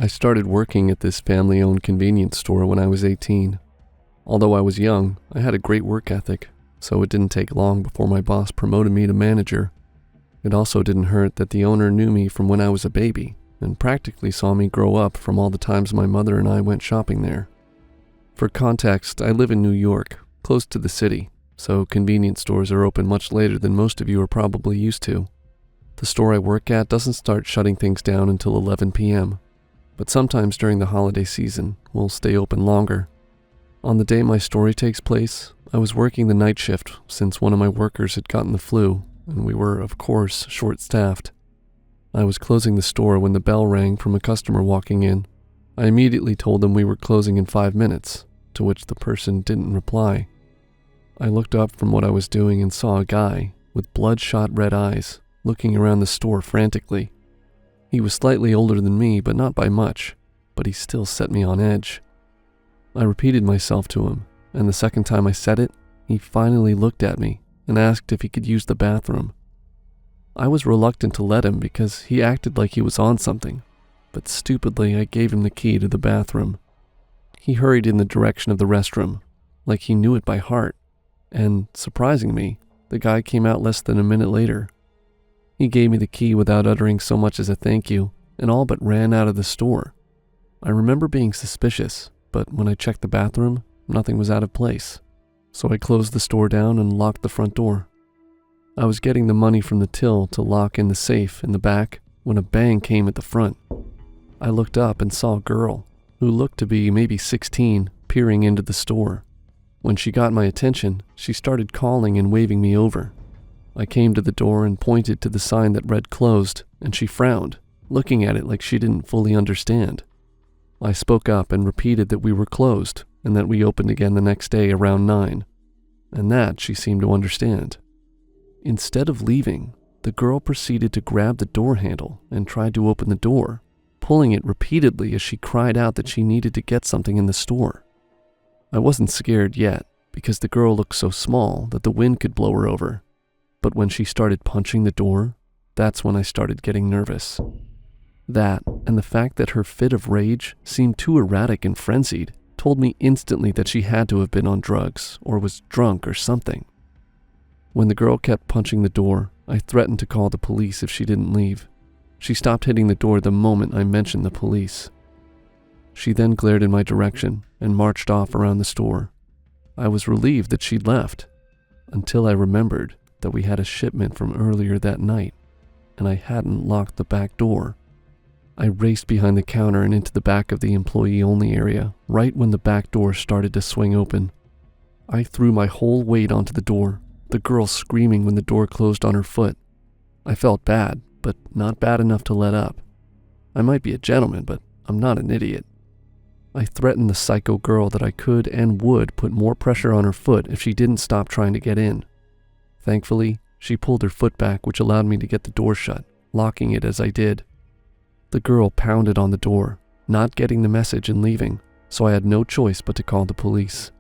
I started working at this family-owned convenience store when I was 18. Although I was young, I had a great work ethic, so it didn't take long before my boss promoted me to manager. It also didn't hurt that the owner knew me from when I was a baby and practically saw me grow up from all the times my mother and I went shopping there. For context, I live in New York, close to the city, so convenience stores are open much later than most of you are probably used to. The store I work at doesn't start shutting things down until 11 p.m., but sometimes during the holiday season, we'll stay open longer. On the day my story takes place, I was working the night shift since one of my workers had gotten the flu, and we were, of course, short-staffed. I was closing the store when the bell rang from a customer walking in. I immediately told them we were closing in 5 minutes, to which the person didn't reply. I looked up from what I was doing and saw a guy with bloodshot red eyes looking around the store frantically. He was slightly older than me, but not by much, but he still set me on edge. I repeated myself to him, and the second time I said it, he finally looked at me and asked if he could use the bathroom. I was reluctant to let him because he acted like he was on something, but stupidly I gave him the key to the bathroom. He hurried in the direction of the restroom, like he knew it by heart, and, surprising me, the guy came out less than a minute later. He gave me the key without uttering so much as a thank you, and all but ran out of the store. I remember being suspicious, but when I checked the bathroom, nothing was out of place. So I closed the store down and locked the front door. I was getting the money from the till to lock in the safe in the back when a bang came at the front. I looked up and saw a girl, who looked to be maybe 16, peering into the store. When she got my attention, she started calling and waving me over. I came to the door and pointed to the sign that read closed, and she frowned, looking at it like she didn't fully understand. I spoke up and repeated that we were closed and that we opened again the next day around 9, and that she seemed to understand. Instead of leaving, the girl proceeded to grab the door handle and tried to open the door, pulling it repeatedly as she cried out that she needed to get something in the store. I wasn't scared yet because the girl looked so small that the wind could blow her over. But when she started punching the door, that's when I started getting nervous. That, and the fact that her fit of rage seemed too erratic and frenzied, told me instantly that she had to have been on drugs or was drunk or something. When the girl kept punching the door, I threatened to call the police if she didn't leave. She stopped hitting the door the moment I mentioned the police. She then glared in my direction and marched off around the store. I was relieved that she'd left, until I remembered that we had a shipment from earlier that night, and I hadn't locked the back door. I raced behind the counter and into the back of the employee-only area, right when the back door started to swing open. I threw my whole weight onto the door, the girl screaming when the door closed on her foot. I felt bad, but not bad enough to let up. I might be a gentleman, but I'm not an idiot. I threatened the psycho girl that I could and would put more pressure on her foot if she didn't stop trying to get in. Thankfully, she pulled her foot back, which allowed me to get the door shut, locking it as I did. The girl pounded on the door, not getting the message and leaving, so I had no choice but to call the police.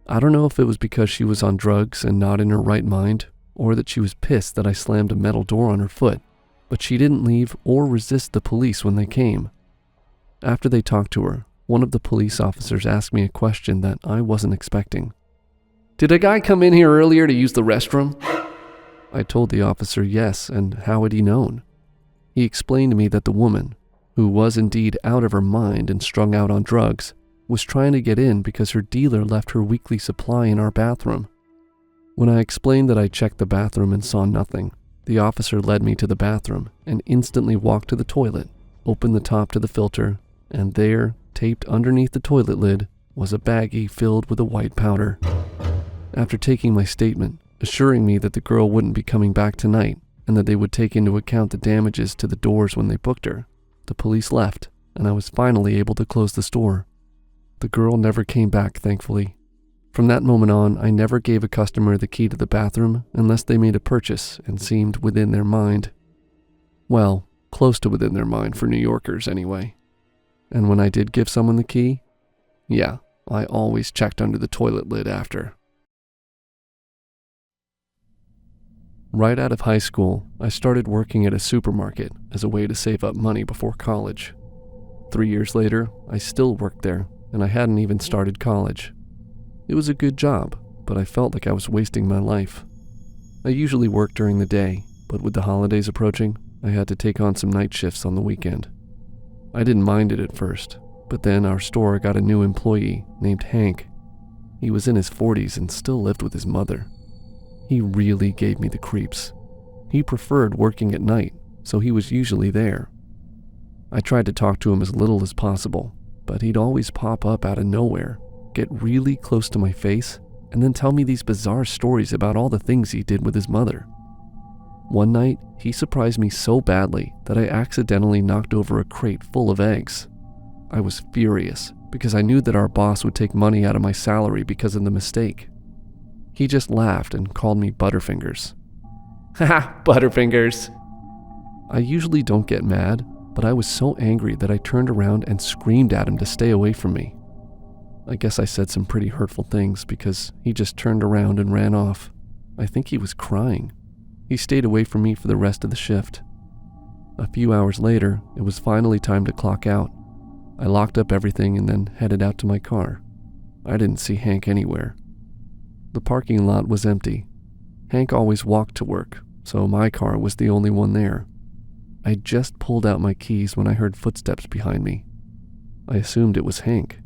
I don't know if it was because she was on drugs and not in her right mind, or that she was pissed that I slammed a metal door on her foot, but she didn't leave or resist the police when they came. After they talked to her, one of the police officers asked me a question that I wasn't expecting. "Did a guy come in here earlier to use the restroom?" I told the officer yes, and how had he known? He explained to me that the woman, who was indeed out of her mind and strung out on drugs, was trying to get in because her dealer left her weekly supply in our bathroom. When I explained that I checked the bathroom and saw nothing, the officer led me to the bathroom and instantly walked to the toilet, opened the top to the filter, and there, taped underneath the toilet lid, was a baggie filled with a white powder. After taking my statement, assuring me that the girl wouldn't be coming back tonight and that they would take into account the damages to the doors when they booked her, the police left, and I was finally able to close the store. The girl never came back, thankfully. From that moment on, I never gave a customer the key to the bathroom unless they made a purchase and seemed within their mind. Well, close to within their mind for New Yorkers anyway. And when I did give someone the key, yeah, I always checked under the toilet lid after. Right out of high school, I started working at a supermarket as a way to save up money before college. 3 years later, I still worked there, and I hadn't even started college. It was a good job, but I felt like I was wasting my life. I usually worked during the day, but with the holidays approaching, I had to take on some night shifts on the weekend. I didn't mind it at first, but then our store got a new employee named Hank. He was in his 40s and still lived with his mother. He really gave me the creeps. He preferred working at night, so he was usually there. I tried to talk to him as little as possible, but he'd always pop up out of nowhere, get really close to my face, and then tell me these bizarre stories about all the things he did with his mother. One night, he surprised me so badly that I accidentally knocked over a crate full of eggs. I was furious because I knew that our boss would take money out of my salary because of the mistake. He just laughed and called me Butterfingers. Haha, Butterfingers! I usually don't get mad, but I was so angry that I turned around and screamed at him to stay away from me. I guess I said some pretty hurtful things because he just turned around and ran off. I think he was crying. He stayed away from me for the rest of the shift. A few hours later, it was finally time to clock out. I locked up everything and then headed out to my car. I didn't see Hank anywhere. The parking lot was empty. Hank always walked to work, so my car was the only one there. I just pulled out my keys when I heard footsteps behind me. I assumed it was Hank,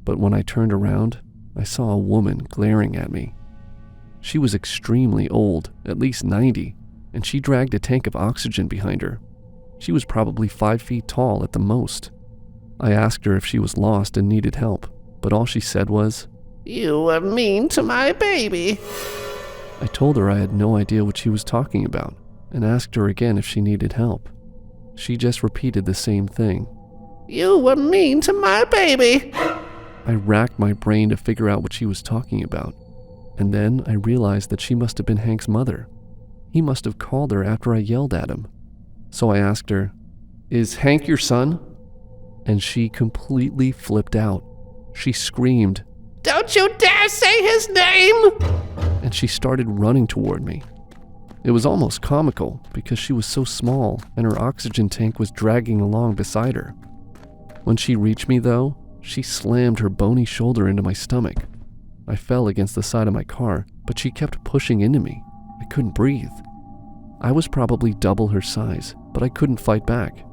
but when I turned around, I saw a woman glaring at me. She was extremely old, at least 90, and she dragged a tank of oxygen behind her. She was probably 5 feet tall at the most. I asked her if she was lost and needed help, but all she said was, "You were mean to my baby." I told her I had no idea what she was talking about, and asked her again if she needed help. She just repeated the same thing. "You were mean to my baby." I racked my brain to figure out what she was talking about, and then I realized that she must have been Hank's mother. He must have called her after I yelled at him. So I asked her, "Is Hank your son?" And she completely flipped out. She screamed, "Don't you dare say his name!" And she started running toward me. It was almost comical because she was so small and her oxygen tank was dragging along beside her. When she reached me though, she slammed her bony shoulder into my stomach. I fell against the side of my car, but she kept pushing into me. I couldn't breathe. I was probably double her size, but I couldn't fight back.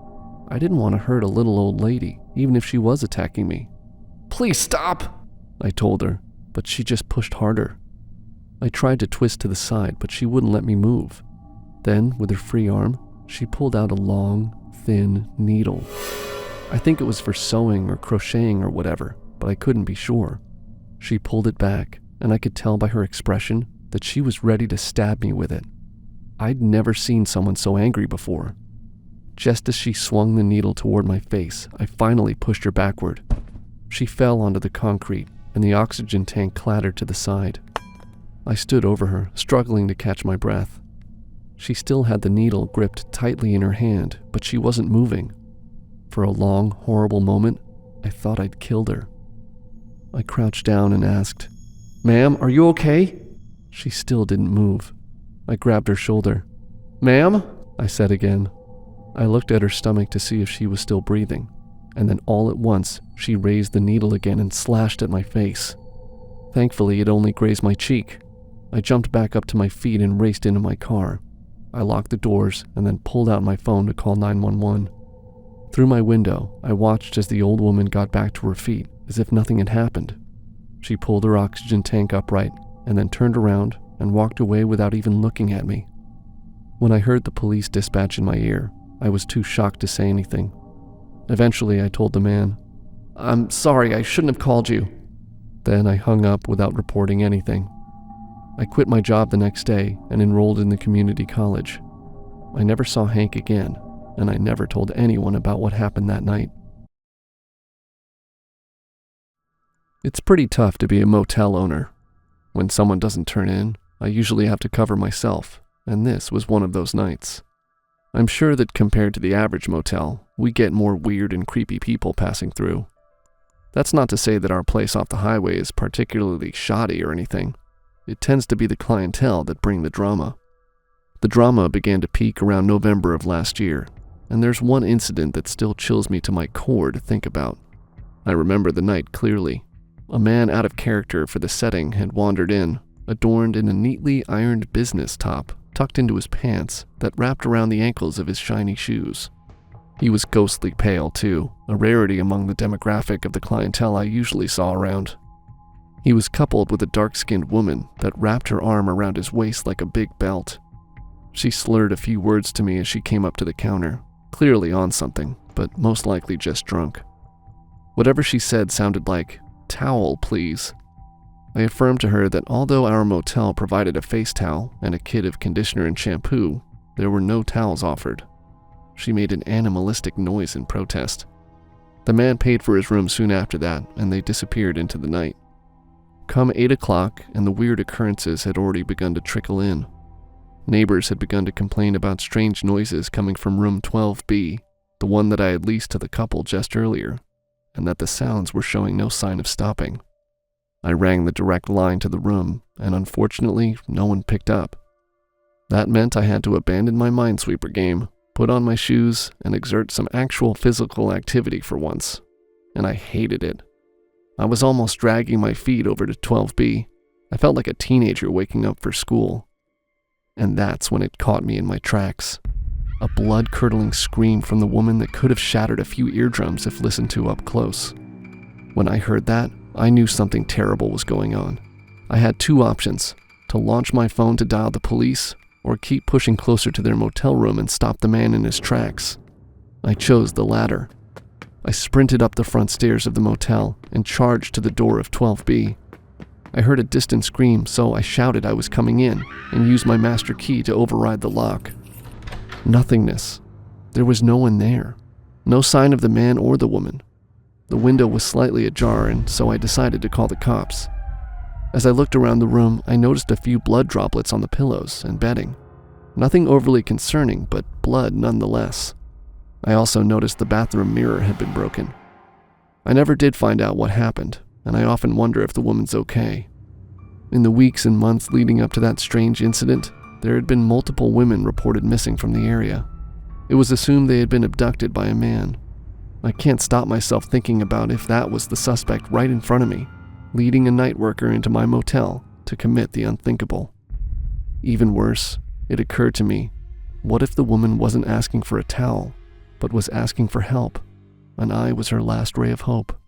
I didn't want to hurt a little old lady, even if she was attacking me. "Please stop," I told her, but she just pushed harder. I tried to twist to the side, but she wouldn't let me move. Then, with her free arm, she pulled out a long, thin needle. I think it was for sewing or crocheting or whatever, but I couldn't be sure. She pulled it back, and I could tell by her expression that she was ready to stab me with it. I'd never seen someone so angry before. Just as she swung the needle toward my face, I finally pushed her backward. She fell onto the concrete, and the oxygen tank clattered to the side. I stood over her, struggling to catch my breath. She still had the needle gripped tightly in her hand, but she wasn't moving. For a long, horrible moment, I thought I'd killed her. I crouched down and asked, "Ma'am, are you okay?" She still didn't move. I grabbed her shoulder. "Ma'am?" I said again. I looked at her stomach to see if she was still breathing, and then all at once, she raised the needle again and slashed at my face. Thankfully, it only grazed my cheek. I jumped back up to my feet and raced into my car. I locked the doors and then pulled out my phone to call 911. Through my window, I watched as the old woman got back to her feet, as if nothing had happened. She pulled her oxygen tank upright and then turned around and walked away without even looking at me. When I heard the police dispatch in my ear, I was too shocked to say anything. Eventually, I told the man, "I'm sorry, I shouldn't have called you." Then I hung up without reporting anything. I quit my job the next day and enrolled in the community college. I never saw Hank again, and I never told anyone about what happened that night. It's pretty tough to be a motel owner. When someone doesn't turn in, I usually have to cover myself, and this was one of those nights. I'm sure that compared to the average motel, we get more weird and creepy people passing through. That's not to say that our place off the highway is particularly shoddy or anything. It tends to be the clientele that bring the drama. The drama began to peak around November of last year. and there's one incident that still chills me to my core to think about. I remember the night clearly. A man out of character for the setting had wandered in, adorned in a neatly ironed business top tucked into his pants that wrapped around the ankles of his shiny shoes. He was ghostly pale too, a rarity among the demographic of the clientele I usually saw around. He was coupled with a dark-skinned woman that wrapped her arm around his waist like a big belt. She slurred a few words to me as she came up to the counter, clearly on something, but most likely just drunk. Whatever she said sounded like, "Towel, please." I affirmed to her that although our motel provided a face towel and a kit of conditioner and shampoo, there were no towels offered. She made an animalistic noise in protest. The man paid for his room soon after that, and they disappeared into the night. Come 8 o'clock, and the weird occurrences had already begun to trickle in. Neighbors had begun to complain about strange noises coming from room 12B, the one that I had leased to the couple just earlier, and that the sounds were showing no sign of stopping. I rang the direct line to the room, and unfortunately, no one picked up. That meant I had to abandon my Minesweeper game, put on my shoes, and exert some actual physical activity for once, and I hated it. I was almost dragging my feet over to 12B. I felt like a teenager waking up for school. And that's when it caught me in my tracks. A blood-curdling scream from the woman that could have shattered a few eardrums if listened to up close. When I heard that, I knew something terrible was going on. I had two options: to launch my phone to dial the police, or keep pushing closer to their motel room and stop the man in his tracks. I chose the latter. I sprinted up the front stairs of the motel and charged to the door of 12B. I heard a distant scream, so I shouted I was coming in and used my master key to override the lock. Nothingness. There was no one there. No sign of the man or the woman. The window was slightly ajar, and so I decided to call the cops. As I looked around the room, I noticed a few blood droplets on the pillows and bedding. Nothing overly concerning, but blood nonetheless. I also noticed the bathroom mirror had been broken. I never did find out what happened, and I often wonder if the woman's okay. In the weeks and months leading up to that strange incident, there had been multiple women reported missing from the area. It was assumed they had been abducted by a man. I can't stop myself thinking about if that was the suspect right in front of me, leading a night worker into my motel to commit the unthinkable. Even worse, it occurred to me, what if the woman wasn't asking for a towel, but was asking for help, and I was her last ray of hope?